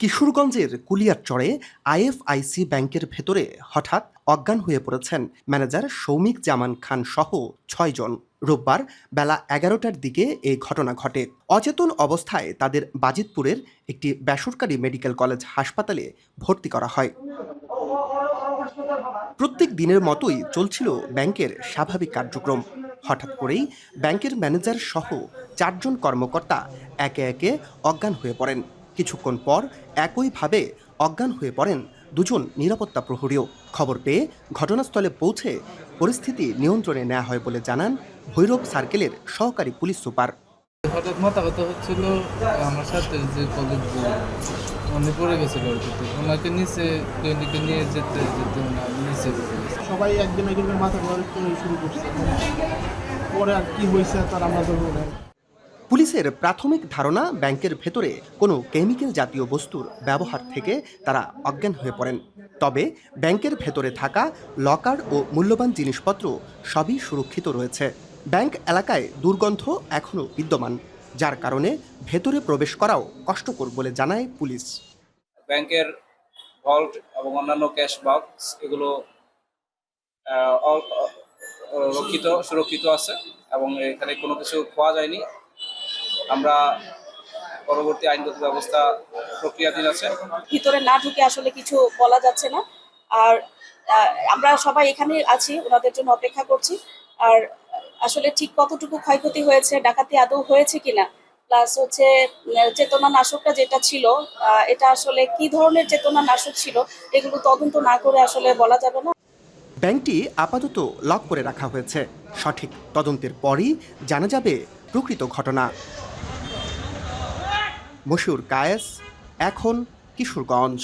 কিশোরগঞ্জের কুলিয়ারচরে আইএফআইসি ব্যাংকের ভেতরে হঠাৎ অজ্ঞান হয়ে পড়েছেন ম্যানেজার সৌমিক জামান খান সহ ৬ জন। রোববার বেলা ১১টার দিকে এই ঘটনা ঘটে। অচেতন অবস্থায় তাদের বাজিতপুরের একটি বেসরকারি মেডিকেল কলেজ হাসপাতালে ভর্তি করা হয়। প্রত্যেক দিনের মতোই চলছিল ব্যাংকের স্বাভাবিক কার্যক্রম। হঠাৎ করেই ব্যাংকের ম্যানেজার সহ ৪ জন কর্মকর্তা একে একে অজ্ঞান হয়ে পড়েন। কিছুক্ষণ পর একইভাবে অজ্ঞান হয়ে পড়েন ২ জন নিরাপত্তা প্রহরীও। খবর পেয়ে ঘটনাস্থলে পৌঁছে পরিস্থিতি নিয়ন্ত্রণে নেওয়া হয় বলে জানান ভৈরব সার্কেলের সহকারী পুলিশ সুপার। হঠাৎ মাথা ব্যথা হচ্ছিল, আমার সাথে যে কলেজ উনি পড়ে গেছিল, ওনাকে নিচে ক্লিনিকে নিয়ে যেতে নিচে সবাই একদিন একদিন মাথা ঘুরে শুরু করছে, পরে আর কি হয়েছে তার আমরা ধরবো না। পুলিশের প্রাথমিক ধারণা ব্যাংকের ভেতরে কোনো কেমিক্যাল জাতীয় বস্তুর ব্যবহার থেকে তারা অজ্ঞান হয়ে পড়েন। তবে ব্যাংকের ভেতরে থাকা লকার ও মূল্যবান জিনিসপত্র সবই সুরক্ষিত রয়েছে। ব্যাংক এলাকায় দুর্গন্ধ এখনও বিদ্যমান, যার কারণে ভেতরে প্রবেশ করাও কষ্টকর বলে জানায় পুলিশ। ব্যাংকের ভল্ট এবং অন্যান্য ক্যাশ বক্স এগুলো সুরক্ষিত আছে এবং এখানে কোনো কিছু খোয়া যায়নি। আমরা পরবর্তী আইনগত ব্যবস্থা প্রক্রিয়াধীন আছে। ভিতরে না ঢুকে আসলে কিছু বলা যাচ্ছে না। আর আমরা সবাই এখানে আছি, ওনাদের জন্য অপেক্ষা করছি। আর আসলে ঠিক কতটুকু ক্ষয়ক্ষতি হয়েছে, ডাকাতি আদৌ হয়েছে কিনা, প্লাস হচ্ছে চেতনা নাশকটা যেটা ছিল, এটা আসলে কি ধরনের চেতনা নাশক ছিল, এগুলো তদন্ত না করে আসলে বলা যাবে না। ব্যাংকটি আপাতত লক করে রাখা হয়েছে। সঠিক তদন্তের পরই জানা যাবে প্রকৃত ঘটনা। মশিউর কায়েস, এখন কিশোরগঞ্জ।